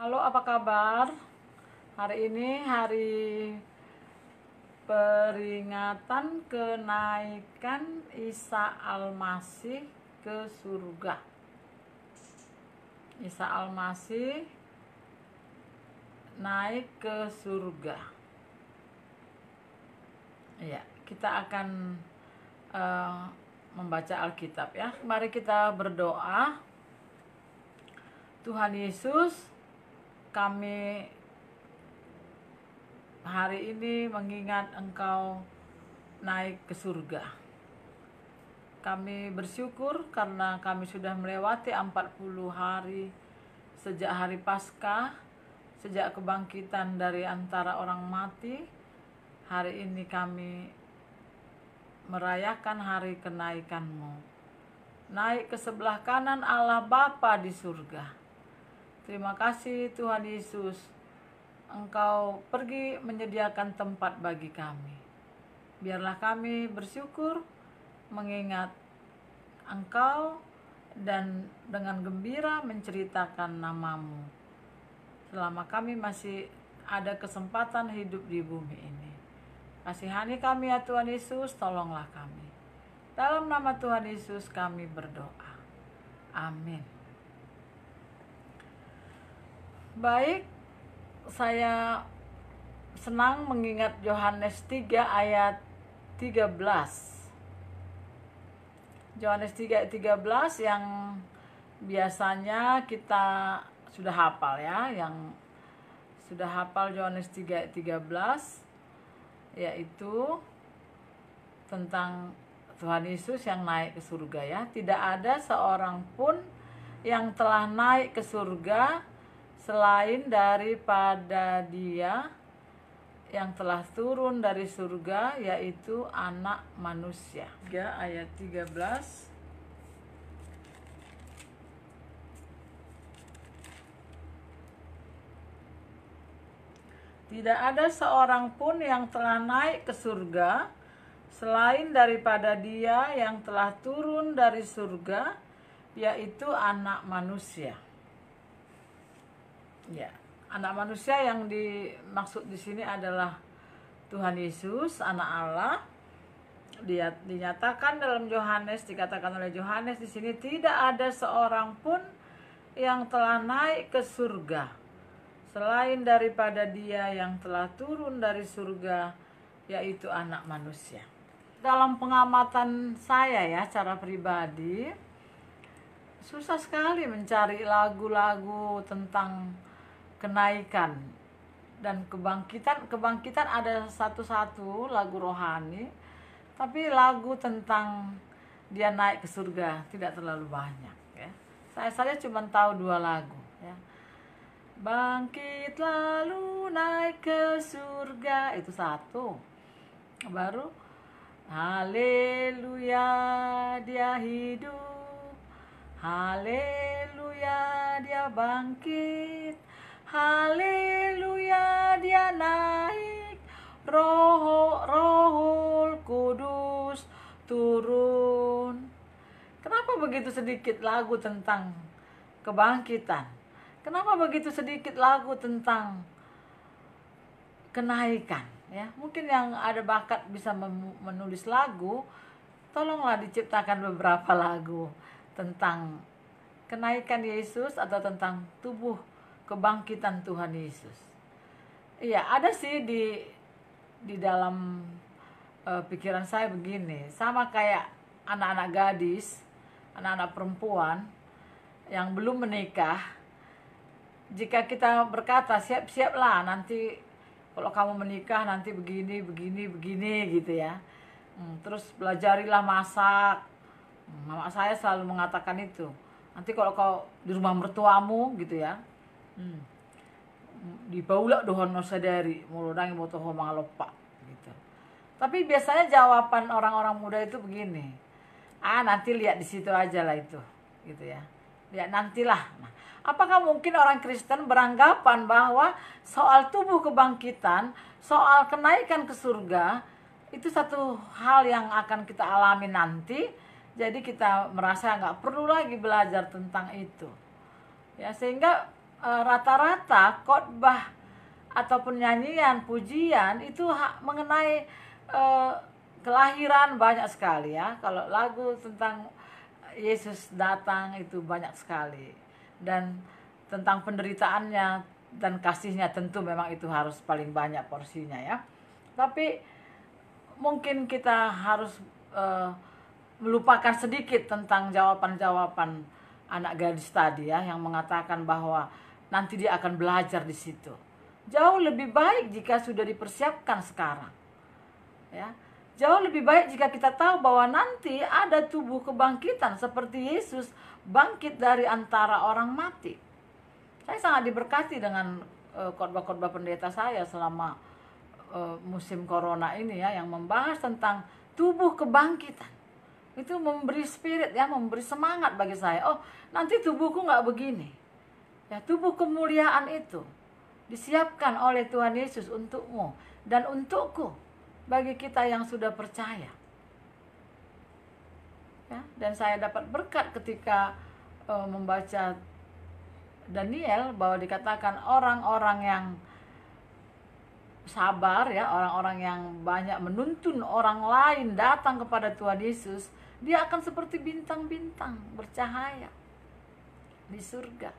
Halo, apa kabar? Hari ini hari peringatan kenaikan Isa Al-Masih ke surga. Isa Al-Masih naik ke surga. Ya, kita akan membaca Alkitab ya. Mari kita berdoa. Tuhan Yesus, kami hari ini mengingat Engkau naik ke surga. Kami bersyukur karena kami sudah melewati 40 hari sejak hari Paskah, sejak kebangkitan dari antara orang mati. Hari ini kami merayakan hari kenaikan-Mu. Naik ke sebelah kanan Allah Bapa di surga. Terima kasih Tuhan Yesus, Engkau pergi menyediakan tempat bagi kami. Biarlah kami bersyukur mengingat Engkau dan dengan gembira menceritakan nama-Mu selama kami masih ada kesempatan hidup di bumi ini. Kasihani kami ya Tuhan Yesus, tolonglah kami. Dalam nama Tuhan Yesus kami berdoa. Amin. Baik, saya senang mengingat Yohanes 3 ayat 13. Yohanes 3 ayat 13 yang biasanya kita sudah hafal ya, yang sudah hafal Yohanes 3 ayat 13, yaitu tentang Tuhan Yesus yang naik ke surga ya. Tidak ada seorang pun yang telah naik ke surga selain daripada Dia yang telah turun dari surga, yaitu Anak Manusia. 3 ayat 13. Tidak ada seorang pun yang telah naik ke surga selain daripada Dia yang telah turun dari surga, yaitu Anak Manusia. Ya, Anak Manusia yang dimaksud di sini adalah Tuhan Yesus, Anak Allah. Dia dinyatakan dalam Yohanes, dikatakan oleh Yohanes di sini, tidak ada seorang pun yang telah naik ke surga selain daripada Dia yang telah turun dari surga, yaitu Anak Manusia. Dalam pengamatan saya ya, secara pribadi, susah sekali mencari lagu-lagu tentang kenaikan dan kebangkitan. Kebangkitan ada satu-satu lagu rohani, tapi lagu tentang Dia naik ke surga tidak terlalu banyak ya. Saya cuma tahu 2 lagu ya. Bangkit lalu naik ke surga, itu satu. Baru haleluya Dia hidup, haleluya Dia bangkit, haleluya Dia naik, Rohul Kudus turun. Kenapa begitu sedikit lagu tentang kebangkitan? Kenapa begitu sedikit lagu tentang kenaikan? Ya, mungkin yang ada bakat bisa menulis lagu, tolonglah diciptakan beberapa lagu tentang kenaikan Yesus atau tentang tubuh kebangkitan Tuhan Yesus. Iya, ada sih di dalam pikiran saya begini, sama kayak anak-anak gadis, anak-anak perempuan yang belum menikah. Jika kita berkata siap-siaplah nanti kalau kamu menikah nanti begini gitu ya. Terus belajarilah masak. Mama saya selalu mengatakan itu. Nanti kalau kau di rumah mertuamu gitu ya, di baula dohon no sadari mulodang moto ho mangalopa gitu. Tapi biasanya jawaban orang-orang muda itu begini, nanti lihat di situ aja lah itu gitu ya, lihat nantilah. Nah, apakah mungkin orang Kristen beranggapan bahwa soal tubuh kebangkitan, soal kenaikan ke surga itu satu hal yang akan kita alami nanti, jadi kita merasa nggak perlu lagi belajar tentang itu ya, sehingga rata-rata khotbah ataupun nyanyian, pujian itu mengenai kelahiran banyak sekali ya. Kalau lagu tentang Yesus datang itu banyak sekali, dan tentang penderitaannya dan kasihnya tentu memang itu harus paling banyak porsinya ya. Tapi mungkin kita harus melupakan sedikit tentang jawaban-jawaban anak gadis tadi ya, yang mengatakan bahwa nanti dia akan belajar di situ. Jauh lebih baik jika sudah dipersiapkan sekarang. Ya. Jauh lebih baik jika kita tahu bahwa nanti ada tubuh kebangkitan seperti Yesus bangkit dari antara orang mati. Saya sangat diberkati dengan khotbah-khotbah pendeta saya selama musim corona ini ya, yang membahas tentang tubuh kebangkitan. Itu memberi spirit ya, memberi semangat bagi saya. Oh, nanti tubuhku nggak begini. Ya, tubuh kemuliaan itu disiapkan oleh Tuhan Yesus untukmu dan untukku, bagi kita yang sudah percaya. Ya, dan saya dapat berkat ketika membaca Daniel, bahwa dikatakan orang-orang yang sabar ya, orang-orang yang banyak menuntun orang lain datang kepada Tuhan Yesus, dia akan seperti bintang-bintang bercahaya di surga.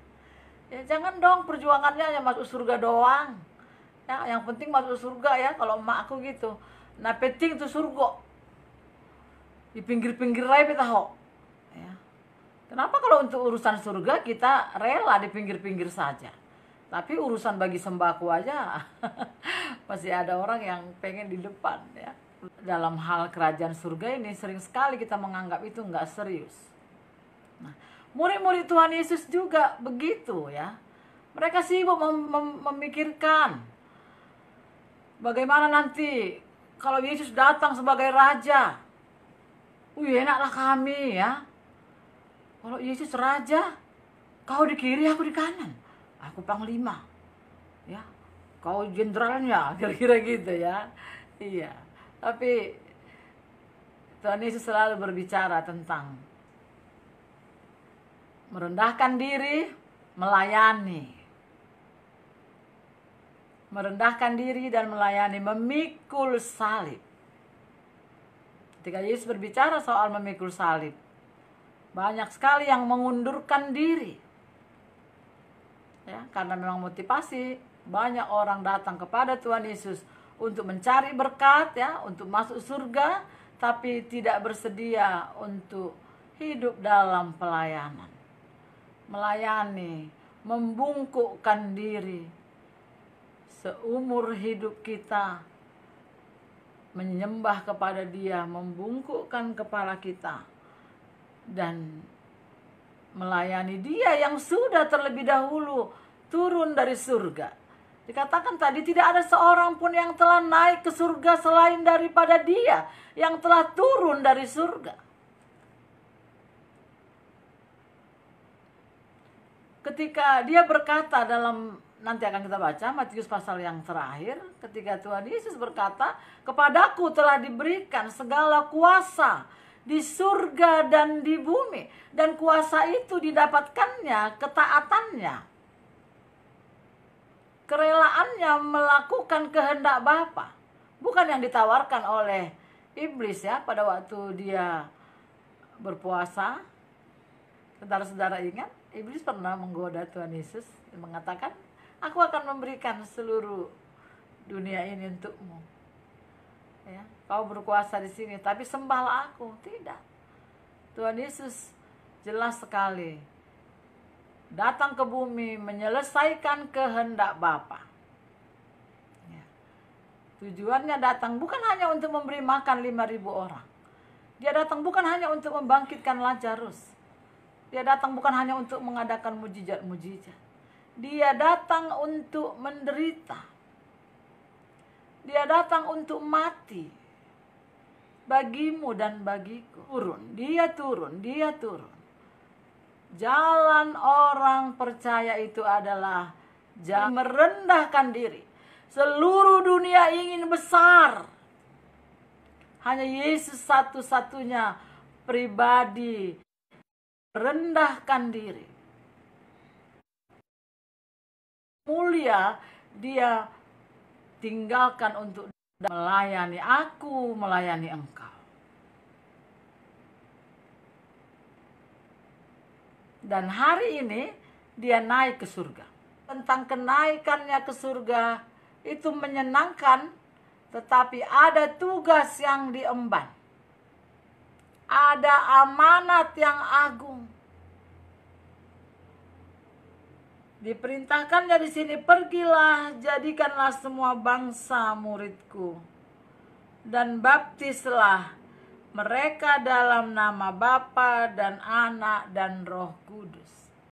Ya, jangan dong perjuangannya hanya masuk surga doang. Ya, yang penting masuk surga ya, kalau emak aku gitu. Nah, penting itu surga. Di pinggir-pinggir raya tahu. Ya. Kenapa kalau untuk urusan surga kita rela di pinggir-pinggir saja? Tapi urusan bagi sembako aja masih ada orang yang pengen di depan ya. Dalam hal kerajaan surga ini sering sekali kita menganggap itu nggak serius. Nah, murid-murid Tuhan Yesus juga begitu ya. Mereka sibuk memikirkan bagaimana nanti kalau Yesus datang sebagai raja. Enaklah kami ya. Kalau Yesus raja, kau di kiri, aku di kanan. Aku panglima. Ya. Kau jenderalnya, kira-kira gitu ya. Iya. Tapi Tuhan Yesus selalu berbicara tentang merendahkan diri, melayani. Merendahkan diri dan melayani, memikul salib. Ketika Yesus berbicara soal memikul salib, banyak sekali yang mengundurkan diri. Ya, karena memang motivasi, banyak orang datang kepada Tuhan Yesus untuk mencari berkat ya, untuk masuk surga, tapi tidak bersedia untuk hidup dalam pelayanan. Melayani, membungkukkan diri. Seumur hidup kita menyembah kepada Dia, membungkukkan kepala kita dan melayani Dia yang sudah terlebih dahulu turun dari surga. Dikatakan tadi tidak ada seorang pun yang telah naik ke surga selain daripada Dia yang telah turun dari surga. Ketika Dia berkata dalam, nanti akan kita baca Matius pasal yang terakhir, ketika Tuhan Yesus berkata, kepadaku telah diberikan segala kuasa di surga dan di bumi, dan kuasa itu didapatkannya ketaatannya, kerelaannya melakukan kehendak Bapa, bukan yang ditawarkan oleh iblis ya pada waktu dia berpuasa. Saudara-saudara ingat, iblis pernah menggoda Tuhan Yesus, mengatakan, aku akan memberikan seluruh dunia ini untukmu. Ya, kau berkuasa di sini, tapi sembahlah aku. Tidak. Tuhan Yesus jelas sekali datang ke bumi menyelesaikan kehendak Bapa. Ya. Tujuannya datang bukan hanya untuk memberi makan 5.000 orang. Dia datang bukan hanya untuk membangkitkan Lazarus. Dia datang bukan hanya untuk mengadakan mujizat-mujizat. Dia datang untuk menderita. Dia datang untuk mati bagimu dan bagiku. Dia turun. Jalan orang percaya itu adalah jalan merendahkan diri. Seluruh dunia ingin besar. Hanya Yesus satu-satunya pribadi rendahkan diri. mulia dia tinggalkan untuk melayani aku, melayani engkau. Dan hari ini dia naik ke surga. Tentang kenaikannya ke surga itu menyenangkan, tetapi ada tugas yang diemban. Ada amanat yang agung. Diperintahkannya di sini, pergilah, jadikanlah semua bangsa muridku, dan baptislah mereka dalam nama Bapa dan Anak dan Roh Kudus.